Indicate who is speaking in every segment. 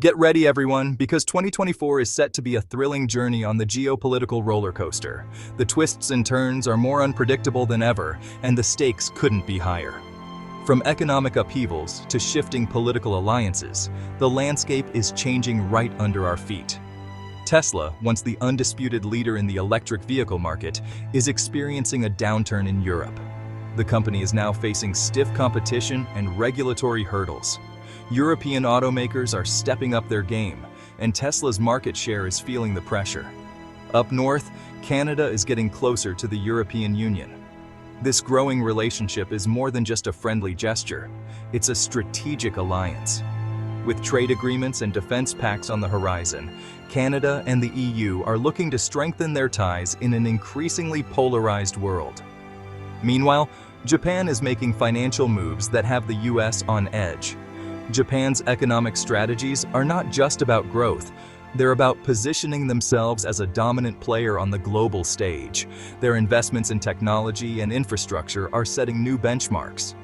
Speaker 1: Get ready, everyone, because 2024 is set to be a thrilling journey on the geopolitical roller coaster. The twists and turns are more unpredictable than ever, and the stakes couldn't be higher. From economic upheavals to shifting political alliances, the landscape is changing right under our feet. Tesla, once the undisputed leader in the electric vehicle market, is experiencing a downturn in Europe. The company is now facing stiff competition and regulatory hurdles. European automakers are stepping up their game, and Tesla's market share is feeling the pressure. Up north, Canada is getting closer to the European Union. This growing relationship is more than just a friendly gesture. It's a strategic alliance. With trade agreements and defense pacts on the horizon, Canada and the EU are looking to strengthen their ties in an increasingly polarized world. Meanwhile, Japan is making financial moves that have the US on edge. Japan's economic strategies are not just about growth, they're about positioning themselves as a dominant player on the global stage. Their investments in technology and infrastructure are setting new benchmarks.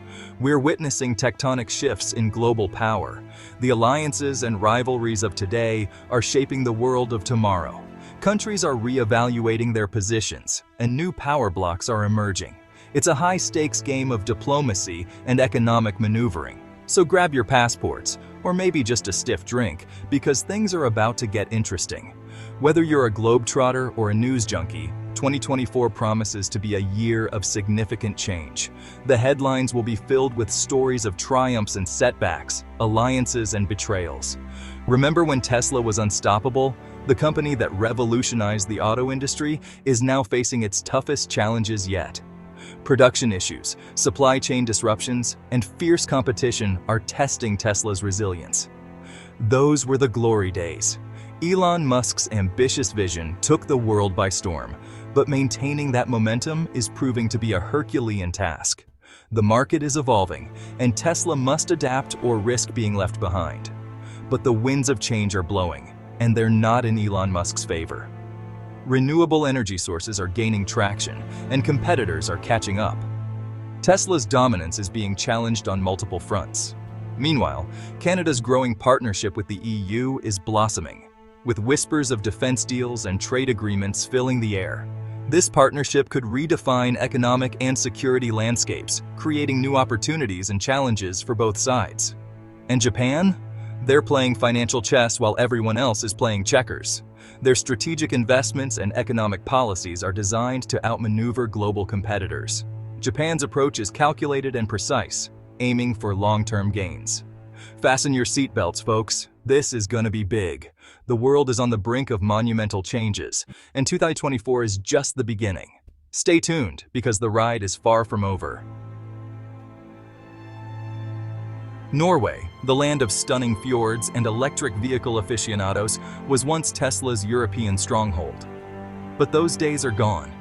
Speaker 1: We're witnessing tectonic shifts in global power. The alliances and rivalries of today are shaping the world of tomorrow. Countries are reevaluating their positions, and new power blocks are emerging. It's a high-stakes game of diplomacy and economic maneuvering. So grab your passports, or maybe just a stiff drink, because things are about to get interesting. Whether you're a globetrotter or a news junkie, 2024 promises to be a year of significant change. The headlines will be filled with stories of triumphs and setbacks, alliances and betrayals. Remember when Tesla was unstoppable? The company that revolutionized the auto industry is now facing its toughest challenges yet. Production issues, supply chain disruptions, and fierce competition are testing Tesla's resilience. Those were the glory days. Elon Musk's ambitious vision took the world by storm, but maintaining that momentum is proving to be a Herculean task. The market is evolving, and Tesla must adapt or risk being left behind. But the winds of change are blowing, and they're not in Elon Musk's favor. Renewable energy sources are gaining traction, and competitors are catching up. Tesla's dominance is being challenged on multiple fronts. Meanwhile, Canada's growing partnership with the EU is blossoming, with whispers of defense deals and trade agreements filling the air. This partnership could redefine economic and security landscapes, creating new opportunities and challenges for both sides. And Japan? They're playing financial chess while everyone else is playing checkers. Their strategic investments and economic policies are designed to outmaneuver global competitors. Japan's approach is calculated and precise, aiming for long-term gains. Fasten your seatbelts, folks. This is gonna be big. The world is on the brink of monumental changes, and 2024 is just the beginning. Stay tuned, because the ride is far from over. Norway, the land of stunning fjords and electric vehicle aficionados, was once Tesla's European stronghold. But those days are gone.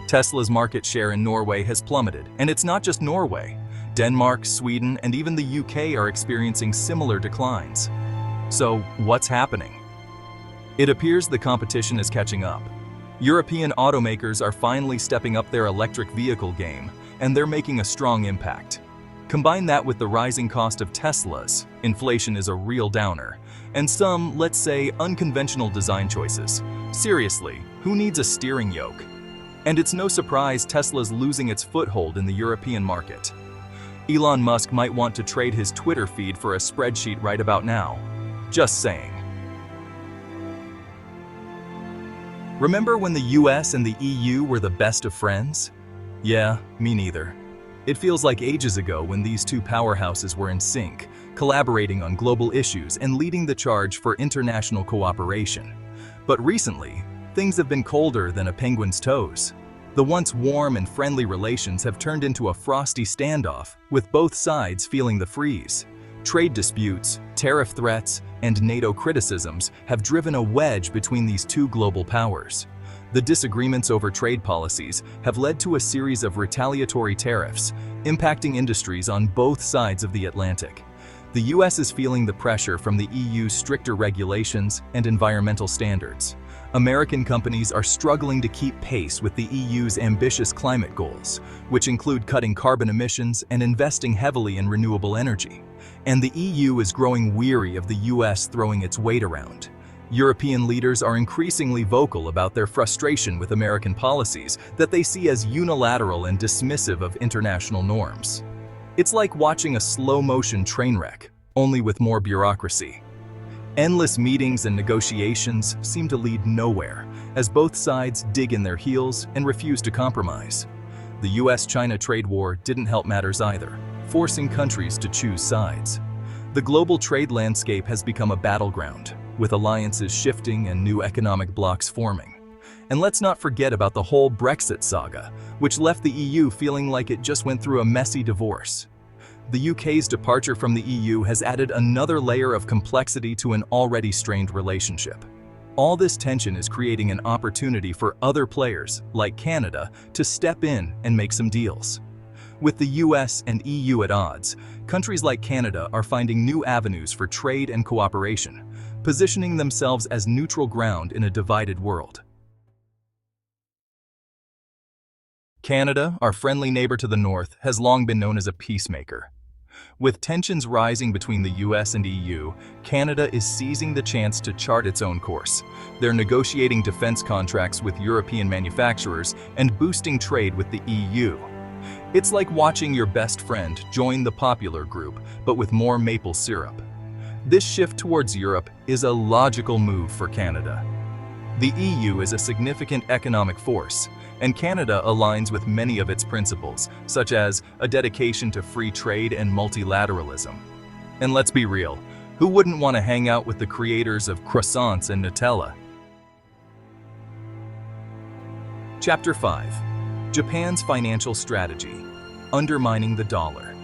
Speaker 1: Tesla's market share in Norway has plummeted, and it's not just Norway. Denmark, Sweden, and even the UK are experiencing similar declines. So, what's happening? It appears the competition is catching up. European automakers are finally stepping up their electric vehicle game, and they're making a strong impact. Combine that with the rising cost of Teslas, inflation is a real downer, and some, let's say, unconventional design choices. Seriously, who needs a steering yoke? And it's no surprise Tesla's losing its foothold in the European market. Elon Musk might want to trade his Twitter feed for a spreadsheet right about now. Just saying. Remember when the US and the EU were the best of friends? Yeah, me neither. It feels like ages ago when these two powerhouses were in sync, collaborating on global issues and leading the charge for international cooperation. But recently, things have been colder than a penguin's toes. The once warm and friendly relations have turned into a frosty standoff, with both sides feeling the freeze. Trade disputes, tariff threats, and NATO criticisms have driven a wedge between these two global powers. The disagreements over trade policies have led to a series of retaliatory tariffs, impacting industries on both sides of the Atlantic. The US is feeling the pressure from the EU's stricter regulations and environmental standards. American companies are struggling to keep pace with the EU's ambitious climate goals, which include cutting carbon emissions and investing heavily in renewable energy. And the EU is growing weary of the US throwing its weight around. European leaders are increasingly vocal about their frustration with American policies that they see as unilateral and dismissive of international norms. It's like watching a slow-motion train wreck, only with more bureaucracy. Endless meetings and negotiations seem to lead nowhere, as both sides dig in their heels and refuse to compromise. The US-China trade war didn't help matters either, forcing countries to choose sides. The global trade landscape has become a battleground, with alliances shifting and new economic blocs forming. And let's not forget about the whole Brexit saga, which left the EU feeling like it just went through a messy divorce. The UK's departure from the EU has added another layer of complexity to an already strained relationship. All this tension is creating an opportunity for other players, like Canada, to step in and make some deals. With the US and EU at odds, countries like Canada are finding new avenues for trade and cooperation, positioning themselves as neutral ground in a divided world. Canada, our friendly neighbor to the north, has long been known as a peacemaker. With tensions rising between the US and EU, Canada is seizing the chance to chart its own course. They're negotiating defense contracts with European manufacturers and boosting trade with the EU. It's like watching your best friend join the popular group, but with more maple syrup. This shift towards Europe is a logical move for Canada. The EU is a significant economic force, and Canada aligns with many of its principles, such as a dedication to free trade and multilateralism. And let's be real, who wouldn't want to hang out with the creators of croissants and Nutella? Chapter 5. Japan's Financial Strategy: Undermining the Dollar.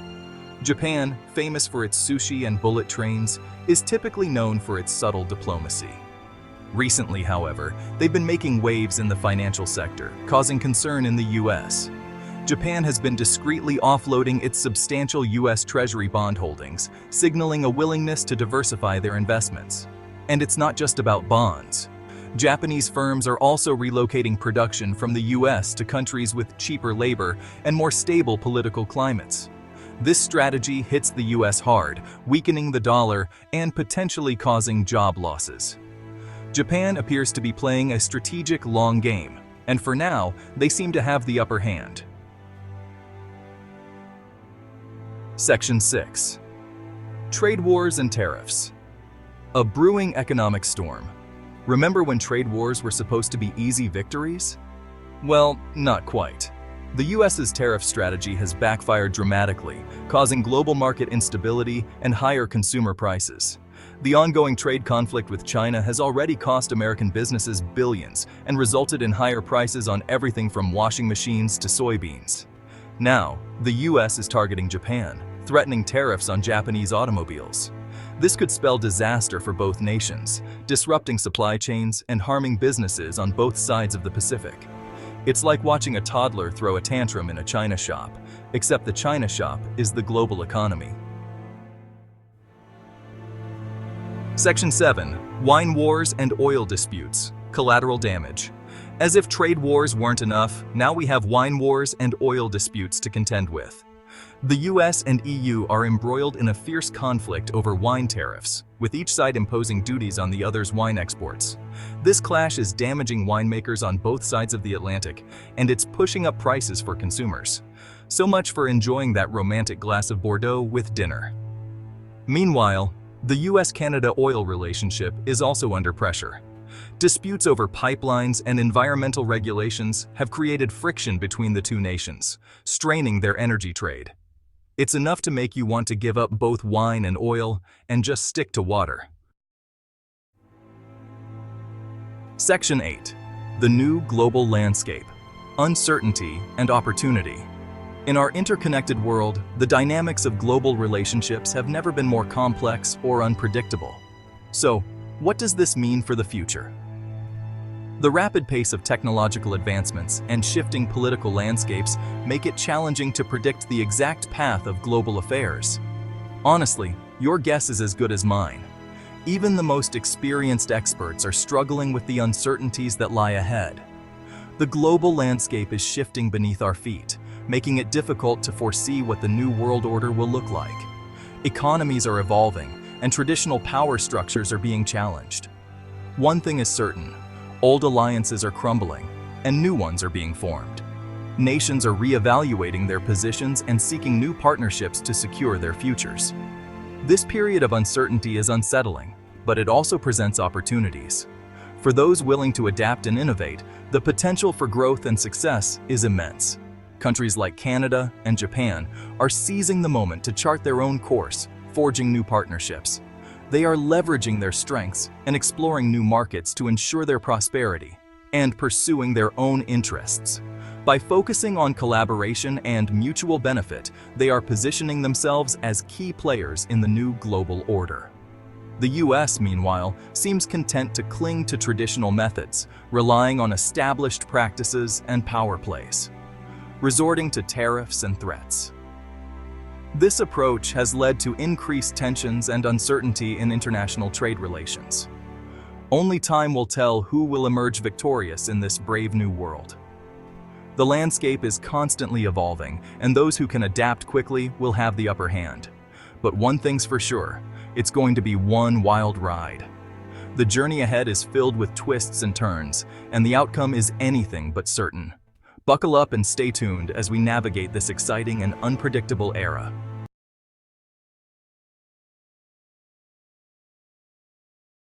Speaker 1: Japan, famous for its sushi and bullet trains, is typically known for its subtle diplomacy. Recently, however, they've been making waves in the financial sector, causing concern in the US. Japan has been discreetly offloading its substantial US Treasury bond holdings, signaling a willingness to diversify their investments. And it's not just about bonds. Japanese firms are also relocating production from the US to countries with cheaper labor and more stable political climates. This strategy hits the US hard, weakening the dollar and potentially causing job losses. Japan appears to be playing a strategic long game, and for now, they seem to have the upper hand. Section 6. Trade wars and tariffs. A brewing economic storm. Remember when trade wars were supposed to be easy victories? Well, not quite. The US's tariff strategy has backfired dramatically, causing global market instability and higher consumer prices. The ongoing trade conflict with China has already cost American businesses billions and resulted in higher prices on everything from washing machines to soybeans. Now, the US is targeting Japan, threatening tariffs on Japanese automobiles. This could spell disaster for both nations, disrupting supply chains and harming businesses on both sides of the Pacific. It's like watching a toddler throw a tantrum in a China shop, except the China shop is the global economy. Section 7. Wine wars and oil disputes. Collateral damage. As if trade wars weren't enough, now we have wine wars and oil disputes to contend with. The US and EU are embroiled in a fierce conflict over wine tariffs, with each side imposing duties on the other's wine exports. This clash is damaging winemakers on both sides of the Atlantic, and it's pushing up prices for consumers. So much for enjoying that romantic glass of Bordeaux with dinner. Meanwhile, the US-Canada oil relationship is also under pressure. Disputes over pipelines and environmental regulations have created friction between the two nations, straining their energy trade. It's enough to make you want to give up both wine and oil and just stick to water. Section 8. The New Global Landscape: Uncertainty and Opportunity. In our interconnected world, the dynamics of global relationships have never been more complex or unpredictable. So, what does this mean for the future? The rapid pace of technological advancements and shifting political landscapes make it challenging to predict the exact path of global affairs. Honestly, your guess is as good as mine. Even the most experienced experts are struggling with the uncertainties that lie ahead. The global landscape is shifting beneath our feet, making it difficult to foresee what the new world order will look like. Economies are evolving, and traditional power structures are being challenged. One thing is certain: old alliances are crumbling, and new ones are being formed. Nations are reevaluating their positions and seeking new partnerships to secure their futures. This period of uncertainty is unsettling, but it also presents opportunities. For those willing to adapt and innovate, the potential for growth and success is immense. Countries like Canada and Japan are seizing the moment to chart their own course, forging new partnerships. They are leveraging their strengths and exploring new markets to ensure their prosperity, and pursuing their own interests. By focusing on collaboration and mutual benefit, they are positioning themselves as key players in the new global order. The US, meanwhile, seems content to cling to traditional methods, relying on established practices and power plays, resorting to tariffs and threats. This approach has led to increased tensions and uncertainty in international trade relations. Only time will tell who will emerge victorious in this brave new world. The landscape is constantly evolving, and those who can adapt quickly will have the upper hand. But one thing's for sure: it's going to be one wild ride. The journey ahead is filled with twists and turns, and the outcome is anything but certain. Buckle up and stay tuned as we navigate this exciting and unpredictable era.